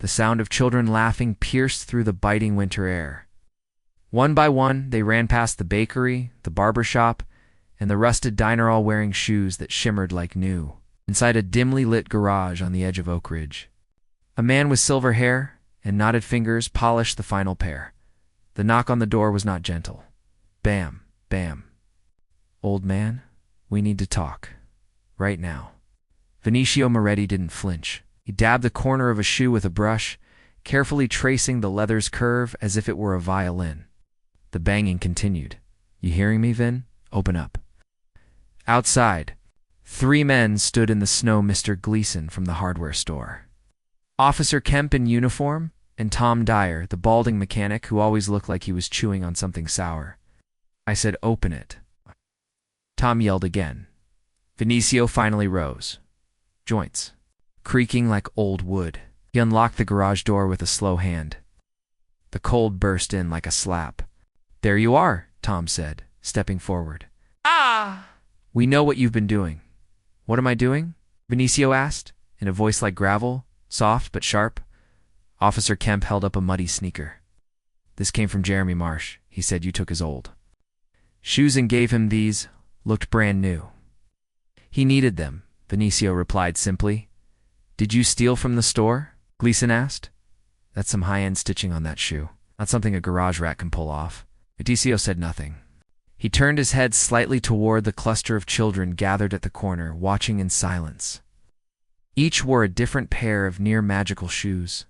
The sound of children laughing pierced through the biting winter air. One by one, they ran past the bakery, the barber shop, and the rusted diner, all wearing shoes that shimmered like new, inside a dimly lit garage on the edge of Oakridge. A man with silver hair and knotted fingers polished the final pair. The knock on the door was not gentle. Bam, bam. "Old man, we need to talk. Right now." Vinicio Moretti didn't flinch. He dabbed the corner of a shoe with a brush, carefully tracing the leather's curve as if it were a violin. The banging continued. "You hearing me, Vin? Open up." Outside, 3 men stood in the snow. Mr. Gleason from the hardware store, Officer Kemp in uniform, and Tom Dyer, the balding mechanic who always looked like he was chewing on something sour. I said, "Open it." Tom yelled again. Vinicio finally rose. Joints creaking like old wood. He unlocked the garage door with a slow hand. The cold burst in like a slap. "There you are," Tom said, stepping forward. "Ah!" "We know what you've been doing." "What am I doing?" Vinicio asked, in a voice like gravel, soft but sharp. Officer Kemp held up a muddy sneaker. "This came from Jeremy Marsh. He said you took his old shoes and gave him these. Looked brand new." "He needed them," Vinicio replied simply. "Did you steal from the store?" Gleason asked. "That's some high-end stitching on that shoe. Not something a garage rat can pull off." Vinicio said nothing. He turned his head slightly toward the cluster of children gathered at the corner, watching in silence. Each wore a different pair of near-magical shoes.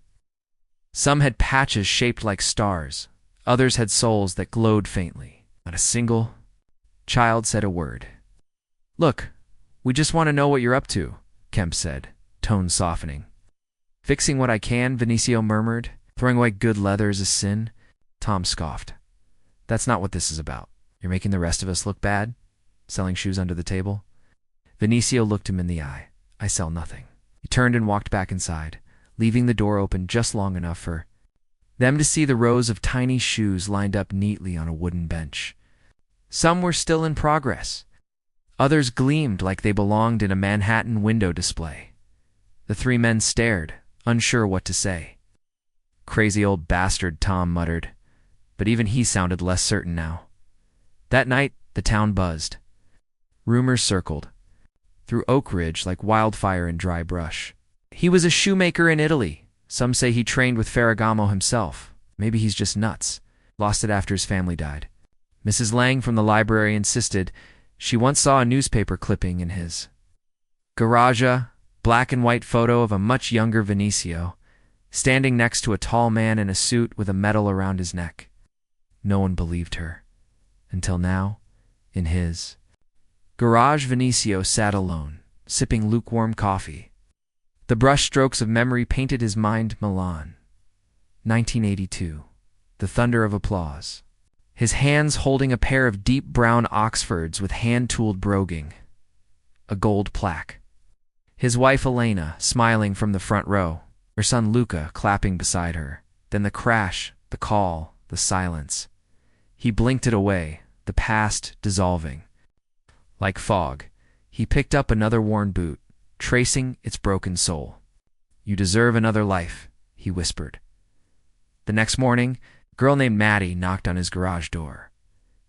Some had patches shaped like stars. Others had soles that glowed faintly. Not a single child said a word. "Look, we just want to know what you're up to," Kemp said, tone softening. "Fixing what I can," Vinicio murmured. "Throwing away good leather is a sin." Tom scoffed. "That's not what this is about. You're making the rest of us look bad? Selling shoes under the table?" Vinicio looked him in the eye. "I sell nothing." He turned and walked back inside, leaving the door open just long enough for them to see the rows of tiny shoes lined up neatly on a wooden bench. Some were still in progress. Others gleamed like they belonged in a Manhattan window display. The 3 men stared, unsure what to say. "Crazy old bastard," Tom muttered, but even he sounded less certain now. That night, the town buzzed. Rumors circled through Oakridge like wildfire in dry brush. He was a shoemaker in Italy. Some say he trained with Ferragamo himself. Maybe he's just nuts. Lost it after his family died. Mrs. Lang from the library insisted she once saw a newspaper clipping in his garage, a black and white photo of a much younger Vinicio, standing next to a tall man in a suit with a medal around his neck. No one believed her. Until now, in his garage, Vinicio sat alone, sipping lukewarm coffee. The brushstrokes of memory painted his mind Milan. 1982. The thunder of applause. His hands holding a pair of deep brown Oxfords with hand-tooled broguing. A gold plaque. His wife Elena, smiling from the front row. Her son Luca clapping beside her. Then the crash, the call, the silence. He blinked it away, the past dissolving. Like fog, he picked up another worn boot, tracing its broken sole. "You deserve another life," he whispered. The next morning, a girl named Maddie knocked on his garage door.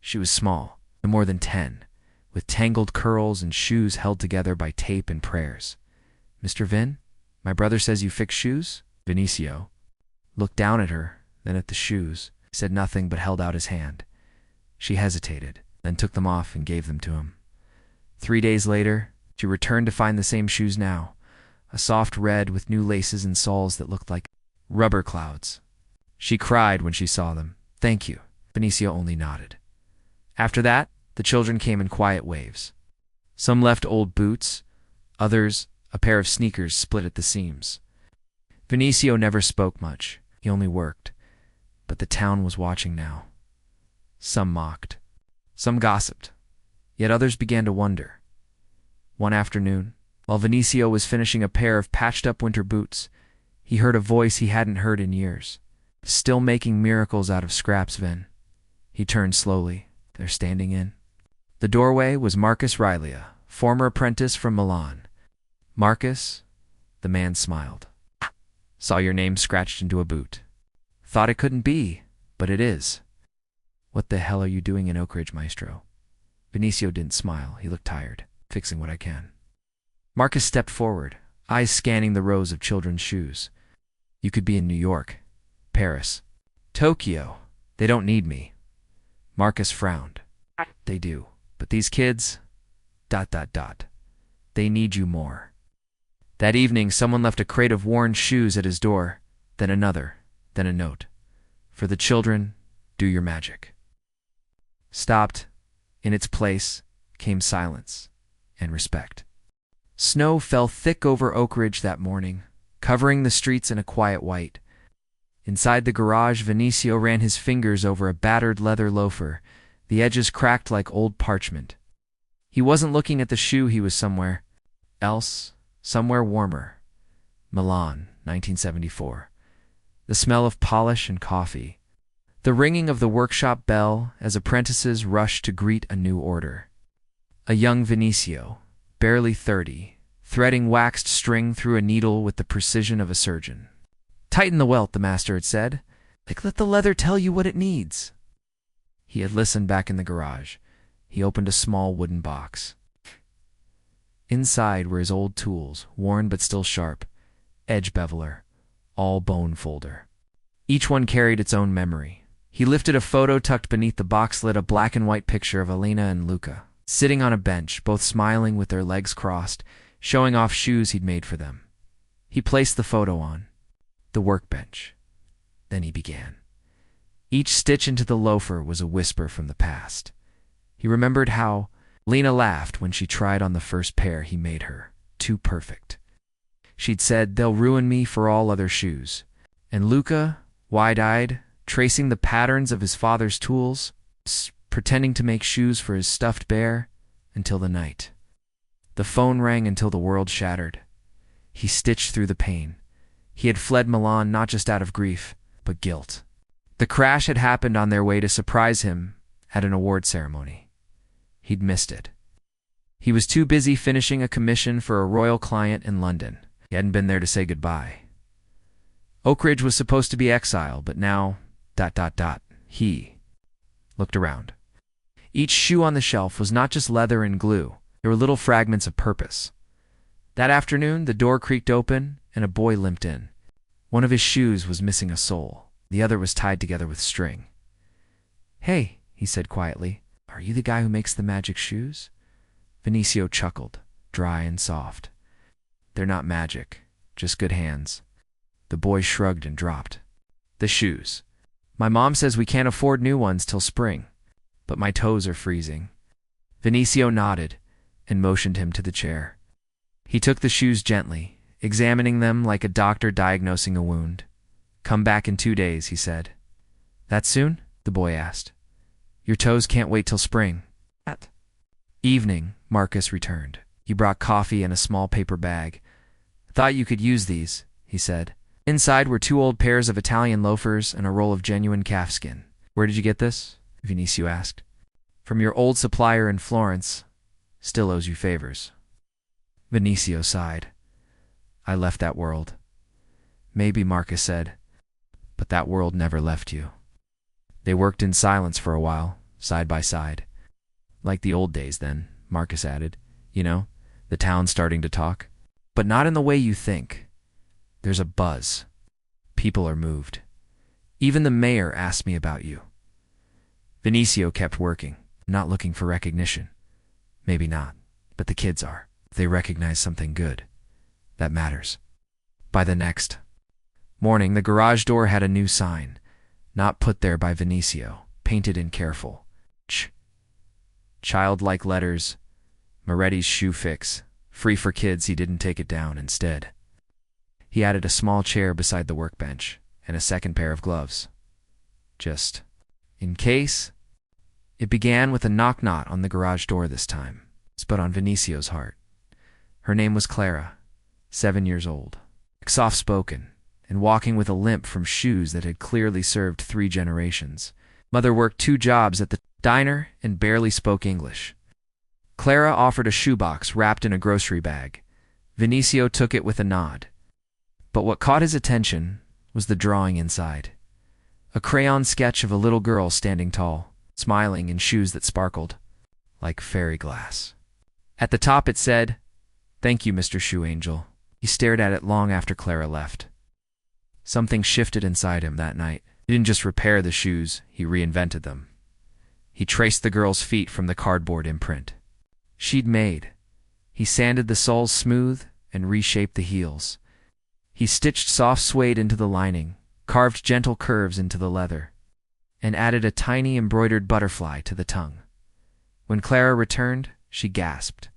She was small, no more than 10, with tangled curls and shoes held together by tape and prayers. "Mr. Vin, my brother says you fix shoes?" Vinicio looked down at her, then at the shoes. He said nothing but held out his hand. She hesitated, then took them off and gave them to him. 3 days later, she returned to find the same shoes now, a soft red with new laces and soles that looked like rubber clouds. She cried when she saw them. "Thank you." Vinicio only nodded. After that, the children came in quiet waves. Some left old boots, others a pair of sneakers split at the seams. Vinicio never spoke much. He only worked. But the town was watching now. Some mocked. Some gossiped. Yet others began to wonder. One afternoon, while Vinicio was finishing a pair of patched-up winter boots, he heard a voice he hadn't heard in years. "Still making miracles out of scraps, Vin." He turned slowly. They're standing in the doorway was Marcus Rylia, former apprentice from Milan. "Marcus?" The man smiled. Saw your name scratched into a boot. Thought it couldn't be, but it is. What the hell are you doing in Oakridge, maestro? Vinicio didn't smile. He looked tired. Fixing what I can. Marcus stepped forward, eyes scanning the rows of children's shoes. You could be in New York, Paris, Tokyo. They don't need me. Marcus frowned. They do. But these kids... ... They need you more. That evening, someone left a crate of worn shoes at his door, then another, then a note. For the children, do your magic. Stopped. In its place came silence and respect. Snow fell thick over Oakridge that morning, covering the streets in a quiet white. Inside the garage, Vinicio ran his fingers over a battered leather loafer, the edges cracked like old parchment. He wasn't looking at the shoe, he was somewhere else, somewhere warmer. Milan, 1974. The smell of polish and coffee. The ringing of the workshop bell as apprentices rushed to greet a new order. A young Vinicio, barely 30, threading waxed string through a needle with the precision of a surgeon. Tighten the welt, the master had said. Let the leather tell you what it needs. He had listened back in the garage. He opened a small wooden box. Inside were his old tools, worn but still sharp. Edge beveler, all bone folder. Each one carried its own memory. He lifted a photo tucked beneath the box lid, a black and white picture of Elena and Luca, sitting on a bench, both smiling with their legs crossed, showing off shoes he'd made for them. He placed the photo on the workbench. Then he began. Each stitch into the loafer was a whisper from the past. He remembered how Lena laughed when she tried on the first pair he made her, too perfect. She'd said, "They'll ruin me for all other shoes." And Luca, wide-eyed, tracing the patterns of his father's tools, pretending to make shoes for his stuffed bear, until the night. The phone rang until the world shattered. He stitched through the pain. He had fled Milan not just out of grief, but guilt. The crash had happened on their way to surprise him at an award ceremony. He'd missed it. He was too busy finishing a commission for a royal client in London. He hadn't been there to say goodbye. Oakridge was supposed to be exile, but now... He looked around. Each shoe on the shelf was not just leather and glue. There were little fragments of purpose. That afternoon, the door creaked open, and a boy limped in. One of his shoes was missing a sole. The other was tied together with string. "Hey," he said quietly, "are you the guy who makes the magic shoes?" Vinicio chuckled, dry and soft. "They're not magic, just good hands." The boy shrugged and dropped. "The shoes. My mom says we can't afford new ones till spring, but my toes are freezing." Vinicio nodded and motioned him to the chair. He took the shoes gently, examining them like a doctor diagnosing a wound. "Come back in 2 days," he said. "That soon?" the boy asked. "Your toes can't wait till spring." At evening, Marcus returned. He brought coffee and a small paper bag. "Thought you could use these," he said. Inside were 2 old pairs of Italian loafers and a roll of genuine calfskin. "Where did you get this?" Vinicio asked. "From your old supplier in Florence. Still owes you favors." Vinicio sighed. "I left that world." "Maybe," Marcus said, "but that world never left you." They worked in silence for a while, side by side. "Like the old days then," Marcus added. "You know, the town starting to talk. But not in the way you think. There's a buzz. People are moved. Even the mayor asked me about you." Vinicio kept working, not looking for recognition. Maybe not, but the kids are. They recognize something good. That matters. By the next morning, the garage door had a new sign, not put there by Vinicio, painted in careful, childlike letters, Moretti's shoe fix, free for kids. He didn't take it down. Instead, he added a small chair beside the workbench and a second pair of gloves. Just in case. It began with a knock on the garage door this time, but on Vinicio's heart. Her name was Clara, 7 years old, soft-spoken, and walking with a limp from shoes that had clearly served 3 generations. Mother worked 2 jobs at the diner and barely spoke English. Clara offered a shoebox wrapped in a grocery bag. Vinicio took it with a nod. But what caught his attention was the drawing inside. A crayon sketch of a little girl standing tall, smiling in shoes that sparkled like fairy glass. At the top it said, "Thank you, Mr. Shoe Angel." He stared at it long after Clara left. Something shifted inside him that night. He didn't just repair the shoes, he reinvented them. He traced the girl's feet from the cardboard imprint she'd made. He sanded the soles smooth and reshaped the heels. He stitched soft suede into the lining, carved gentle curves into the leather, and added a tiny embroidered butterfly to the tongue. When Clara returned, she gasped.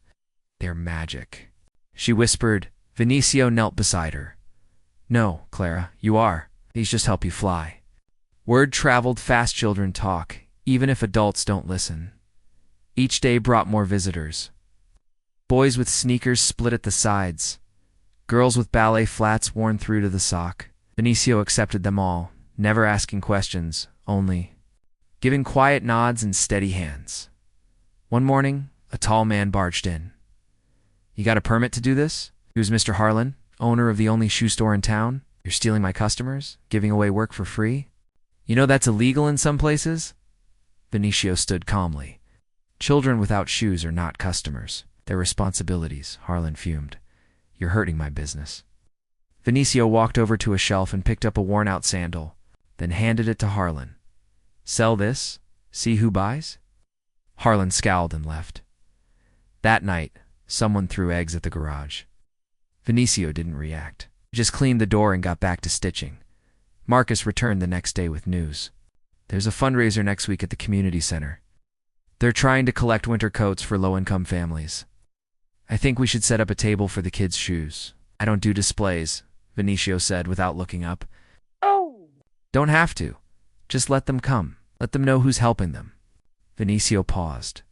"They're magic." She whispered. Vinicio knelt beside her. "No, Clara, you are. These just help you fly." Word traveled fast. Children talk, even if adults don't listen. Each day brought more visitors. Boys with sneakers split at the sides. Girls with ballet flats worn through to the sock. Vinicio accepted them all, never asking questions, only giving quiet nods and steady hands. One morning, a tall man barged in. "You got a permit to do this?" He was Mr. Harlan, owner of the only shoe store in town. "You're stealing my customers, giving away work for free? You know that's illegal in some places?" Vinicio stood calmly. "Children without shoes are not customers. They're responsibilities," Harlan fumed. "You're hurting my business." Vinicio walked over to a shelf and picked up a worn-out sandal, then handed it to Harlan. "Sell this? See who buys?" Harlan scowled and left. That night, someone threw eggs at the garage. Vinicio didn't react. He just cleaned the door and got back to stitching. Marcus returned the next day with news. "There's a fundraiser next week at the community center. They're trying to collect winter coats for low-income families. I think we should set up a table for the kids' shoes." "I don't do displays," Vinicio said without looking up. Oh! "Don't have to. Just let them come. Let them know who's helping them." Vinicio paused.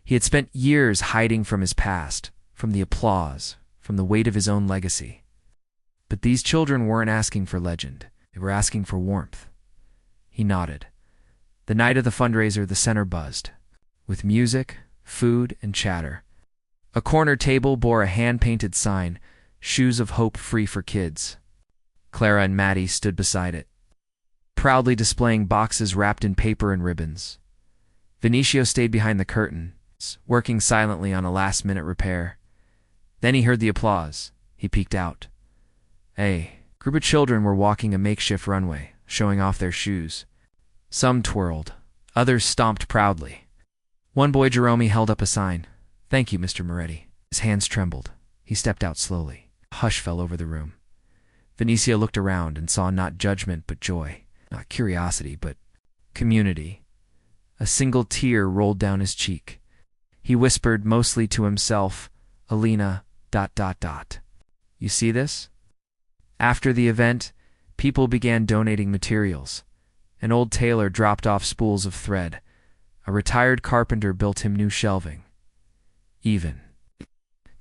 He had spent years hiding from his past, from the applause, from the weight of his own legacy. But these children weren't asking for legend. They were asking for warmth. He nodded. The night of the fundraiser, the center buzzed, with music, food, and chatter. A corner table bore a hand-painted sign, "Shoes of Hope Free for Kids." Clara and Maddie stood beside it, proudly displaying boxes wrapped in paper and ribbons. Vinicio stayed behind the curtain, working silently on a last-minute repair. Then he heard the applause. He peeked out. A group of children were walking a makeshift runway, showing off their shoes. Some twirled, others stomped proudly. One boy, Jerome, held up a sign. "Thank you, Mr. Moretti." His hands trembled. He stepped out slowly. A hush fell over the room. Vinicio looked around and saw not judgment but joy, not curiosity but community. A single tear rolled down his cheek. He whispered, mostly to himself, "Alina, ... You see this?" After the event, people began donating materials. An old tailor dropped off spools of thread. A retired carpenter built him new shelving. Even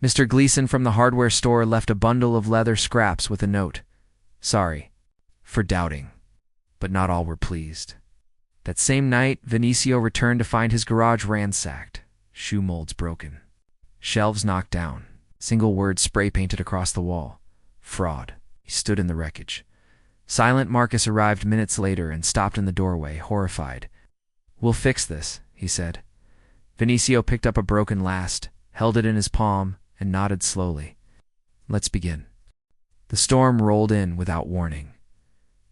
Mr. Gleason from the hardware store left a bundle of leather scraps with a note. "Sorry for doubting." But not all were pleased. That same night, Vinicio returned to find his garage ransacked, shoe molds broken, shelves knocked down, single word spray-painted across the wall. Fraud. He stood in the wreckage. Silent Marcus arrived minutes later and stopped in the doorway, horrified. "We'll fix this," he said. Vinicio picked up a broken last, held it in his palm, and nodded slowly. "Let's begin." The storm rolled in without warning.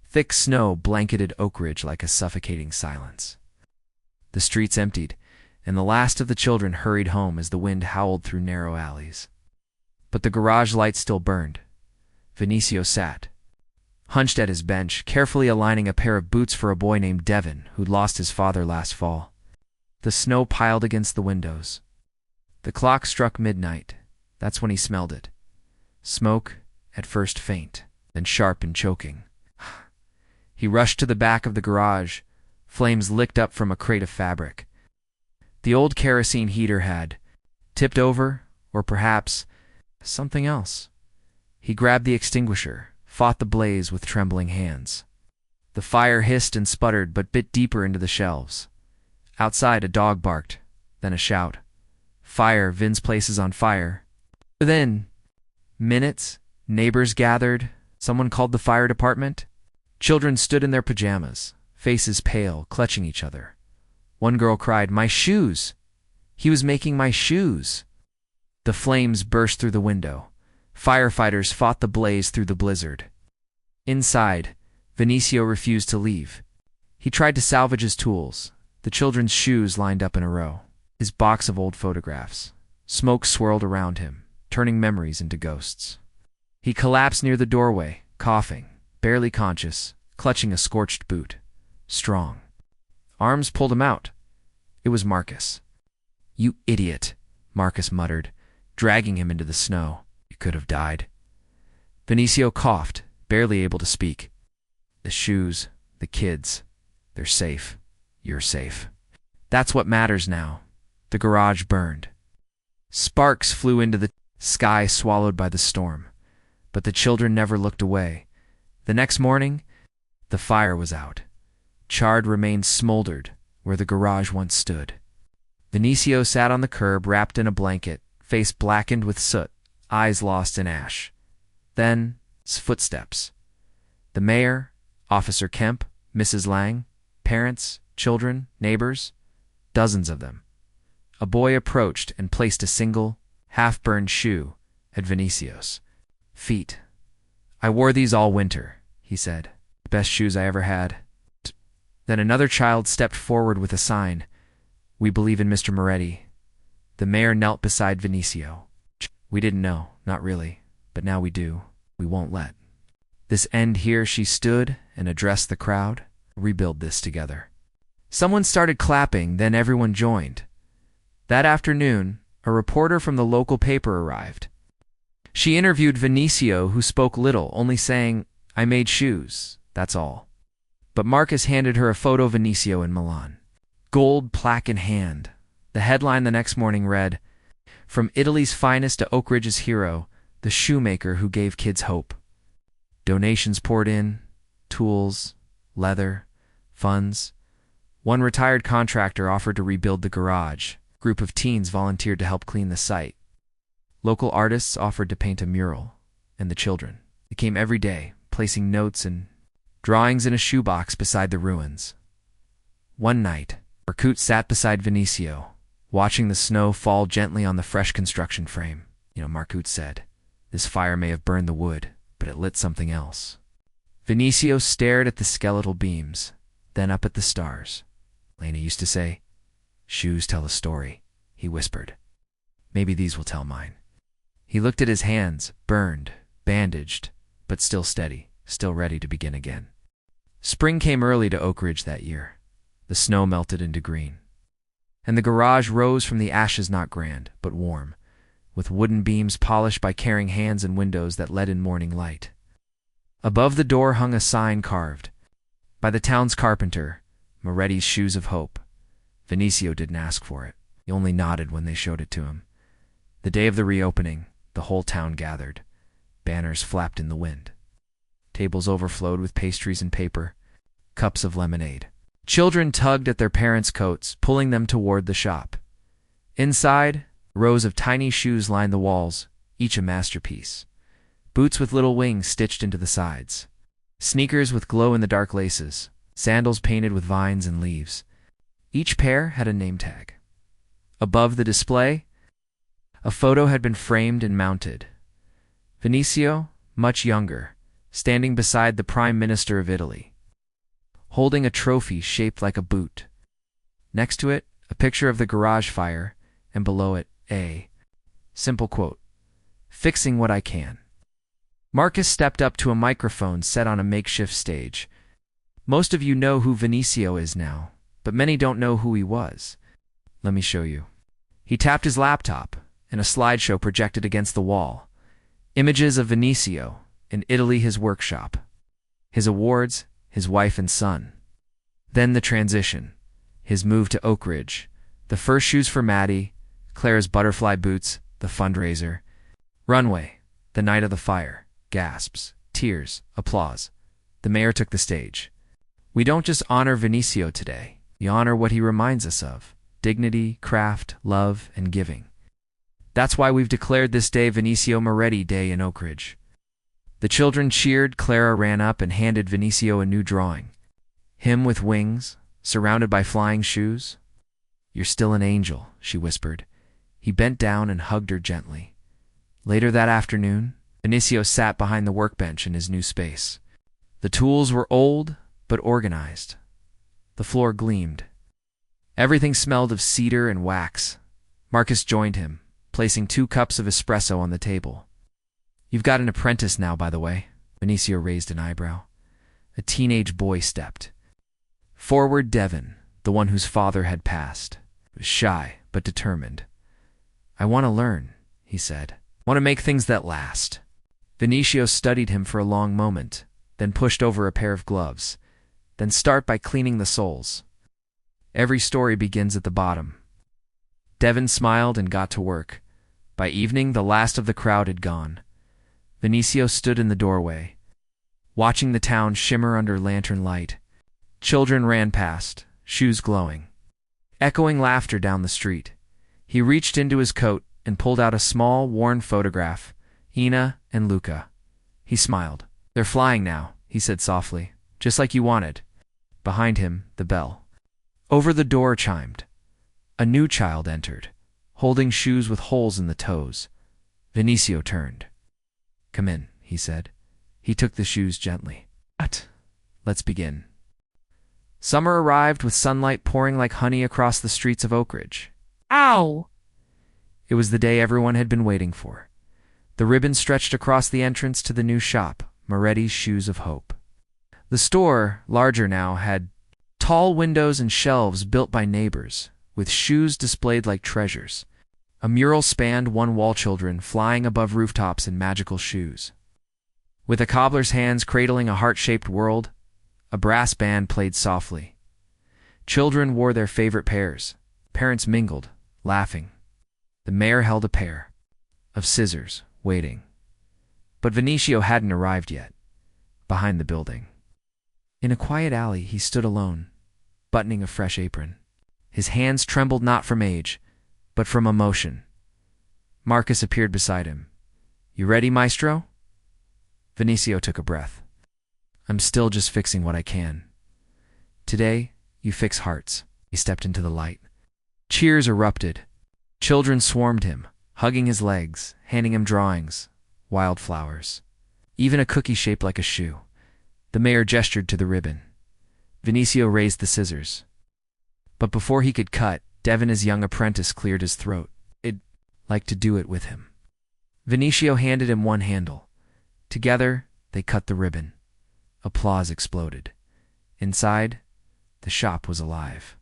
Thick snow blanketed Oakridge like a suffocating silence. The streets emptied, and the last of the children hurried home as the wind howled through narrow alleys. But the garage light still burned. Vinicio sat, hunched at his bench, carefully aligning a pair of boots for a boy named Devin, who'd lost his father last fall. The snow piled against the windows. The clock struck midnight. That's when he smelled it. Smoke, at first faint, then sharp and choking. He rushed to the back of the garage. Flames licked up from a crate of fabric. The old kerosene heater had tipped over, or perhaps something else. He grabbed the extinguisher, fought the blaze with trembling hands. The fire hissed and sputtered but bit deeper into the shelves. Outside, a dog barked, then a shout. "Fire, Vin's place is on fire." Within minutes, neighbors gathered, Someone called the fire department? Children stood in their pajamas, faces pale, clutching each other. One girl cried, "My shoes! He was making my shoes!" The flames burst through the window. Firefighters fought the blaze through the blizzard. Inside, Vinicio refused to leave. He tried to salvage his tools, the children's shoes lined up in a row, his box of old photographs. Smoke swirled around him, turning memories into ghosts. He collapsed near the doorway, coughing, barely conscious, clutching a scorched boot. Strong. Arms pulled him out. It was Marcus. "You idiot," Marcus muttered, dragging him into the snow. "You could have died." Vinicio coughed, barely able to speak. "The shoes, the kids, they're safe. You're safe. That's what matters now." The garage burned. Sparks flew into the sky, swallowed by the storm. But the children never looked away. The next morning, the fire was out. Charred remains smoldered where the garage once stood. Vinicio sat on the curb, wrapped in a blanket, face blackened with soot, eyes lost in ash. Then, footsteps. The mayor, Officer Kemp, Mrs. Lang, parents, children, neighbors, dozens of them. A boy approached and placed a single, half-burned shoe at Vinicio's feet. "I wore these all winter," he said. "Best shoes I ever had." Then another child stepped forward with a sign, "We believe in Mr. Moretti." The mayor knelt beside Vinicio. "We didn't know, not really, but now we do. We won't let this end here." She stood and addressed the crowd. "Rebuild this together." Someone started clapping, then everyone joined. That afternoon, a reporter from the local paper arrived. She interviewed Vinicio, who spoke little, only saying, "I made shoes, that's all." But Marcus handed her a photo of Vinicio in Milan. Gold plaque in hand. The headline the next morning read, "From Italy's finest to Oakridge's hero, the shoemaker who gave kids hope." Donations poured in, tools, leather, funds. One retired contractor offered to rebuild the garage. A group of teens volunteered to help clean the site. Local artists offered to paint a mural, and the children. They came every day, placing notes and drawings in a shoebox beside the ruins. One night, Marcus sat beside Vinicio, watching the snow fall gently on the fresh construction frame. Marcus said, "This fire may have burned the wood, but it lit something else." Vinicio stared at the skeletal beams, then up at the stars. Lena used to say, "Shoes tell a story," he whispered. "Maybe these will tell mine." He looked at his hands, burned, bandaged, but still steady, still ready to begin again. Spring came early to Oakridge that year. The snow melted into green. And the garage rose from the ashes, not grand, but warm, with wooden beams polished by caring hands and windows that let in morning light. Above the door hung a sign carved, "By the town's carpenter, Moretti's Shoes of Hope." Vinicio didn't ask for it. He only nodded when they showed it to him. The day of the reopening, the whole town gathered. Banners flapped in the wind. Tables overflowed with pastries and paper, cups of lemonade. Children tugged at their parents' coats, pulling them toward the shop. Inside, rows of tiny shoes lined the walls, each a masterpiece. Boots with little wings stitched into the sides. Sneakers with glow-in-the-dark laces. Sandals painted with vines and leaves. Each pair had a name tag. Above the display, a photo had been framed and mounted. Vinicio, much younger, standing beside the Prime Minister of Italy, holding a trophy shaped like a boot. Next to it, a picture of the garage fire, and below it, a simple quote, "Fixing what I can." Marcus stepped up to a microphone set on a makeshift stage. Most of you know who Vinicio is now, but many don't know who he was. Let me show you. He tapped his laptop, and a slideshow projected against the wall. Images of Vinicio, in Italy, his workshop, his awards, his wife and son. Then the transition, his move to Oakridge, the first shoes for Maddie, Claire's butterfly boots, the fundraiser. Runway, the night of the fire, gasps, tears, applause. The mayor took the stage. We don't just honor Vinicio today, we honor what he reminds us of: dignity, craft, love, and giving. That's why we've declared this day Vinicio Moretti Day in Oakridge. The children cheered. Clara ran up and handed Vinicio a new drawing. Him with wings, surrounded by flying shoes. "You're still an angel," she whispered. He bent down and hugged her gently. Later that afternoon, Vinicio sat behind the workbench in his new space. The tools were old, but organized. The floor gleamed. Everything smelled of cedar and wax. Marcus joined him, placing 2 cups of espresso on the table. "You've got an apprentice now, by the way." Vinicio raised an eyebrow. A teenage boy stepped forward. Devin, the one whose father had passed, was shy but determined. "I want to learn," he said. "Want to make things that last." Vinicio studied him for a long moment, then pushed over a pair of gloves. "Then start by cleaning the soles. Every story begins at the bottom." Devin smiled and got to work. By evening, the last of the crowd had gone. Vinicio stood in the doorway, watching the town shimmer under lantern light. Children ran past, shoes glowing. Echoing laughter down the street. He reached into his coat and pulled out a small, worn photograph. Ina and Luca. He smiled. "They're flying now," he said softly, "just like you wanted." Behind him, the bell over the door chimed. A new child entered, holding shoes with holes in the toes. Vinicio turned. "Come in," he said. He took the shoes gently. "Let's begin." Summer arrived with sunlight pouring like honey across the streets of Oakridge. Ow! It was the day everyone had been waiting for. The ribbon stretched across the entrance to the new shop, Moretti's Shoes of Hope. The store, larger now, had tall windows and shelves built by neighbors, with shoes displayed like treasures. A mural spanned one wall, children flying above rooftops in magical shoes. With a cobbler's hands cradling a heart-shaped world, a brass band played softly. Children wore their favorite pairs. Parents mingled, laughing. The mayor held a pair of scissors, waiting. But Vinicio hadn't arrived yet. Behind the building, in a quiet alley, he stood alone, buttoning a fresh apron. His hands trembled not from age, but from emotion. Marcus appeared beside him. "You ready, maestro?" Vinicio took a breath. "I'm still just fixing what I can." "Today, you fix hearts." He stepped into the light. Cheers erupted. Children swarmed him, hugging his legs, handing him drawings, wildflowers, even a cookie shaped like a shoe. The mayor gestured to the ribbon. Vinicio raised the scissors. But before he could cut, Devin, his young apprentice, cleared his throat. "I'd like to do it with him." Vinicio handed him one handle. Together, they cut the ribbon. Applause exploded. Inside, the shop was alive.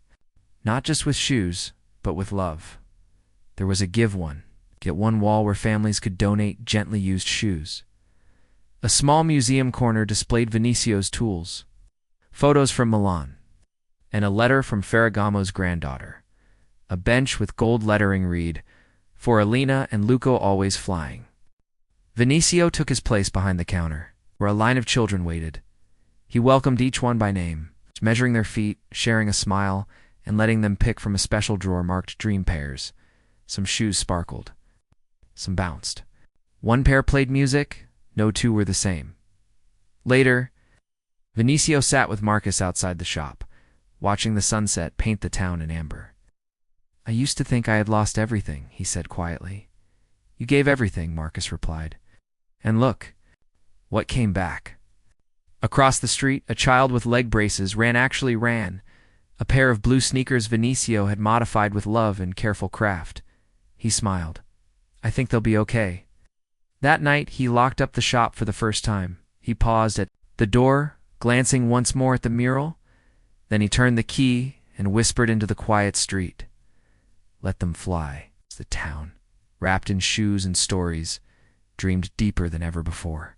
Not just with shoes, but with love. There was a give one, get one wall where families could donate gently used shoes. A small museum corner displayed Vinicio's tools, photos from Milan, and a letter from Ferragamo's granddaughter. A bench with gold lettering read, "For Alina and Luco always flying." Vinicio took his place behind the counter, where a line of children waited. He welcomed each one by name, measuring their feet, sharing a smile, and letting them pick from a special drawer marked dream pairs. Some shoes sparkled. Some bounced. One pair played music, no two were the same. Later, Vinicio sat with Marcus outside the shop, watching the sunset paint the town in amber. "I used to think I had lost everything," he said quietly. "You gave everything," Marcus replied. "And look, what came back." Across the street, a child with leg braces ran, a pair of blue sneakers Vinicio had modified with love and careful craft. He smiled. "I think they'll be okay." That night, he locked up the shop for the first time. He paused at the door, glancing once more at the mural. Then he turned the key and whispered into the quiet street. Let them fly. The town, wrapped in shoes and stories, dreamed deeper than ever before.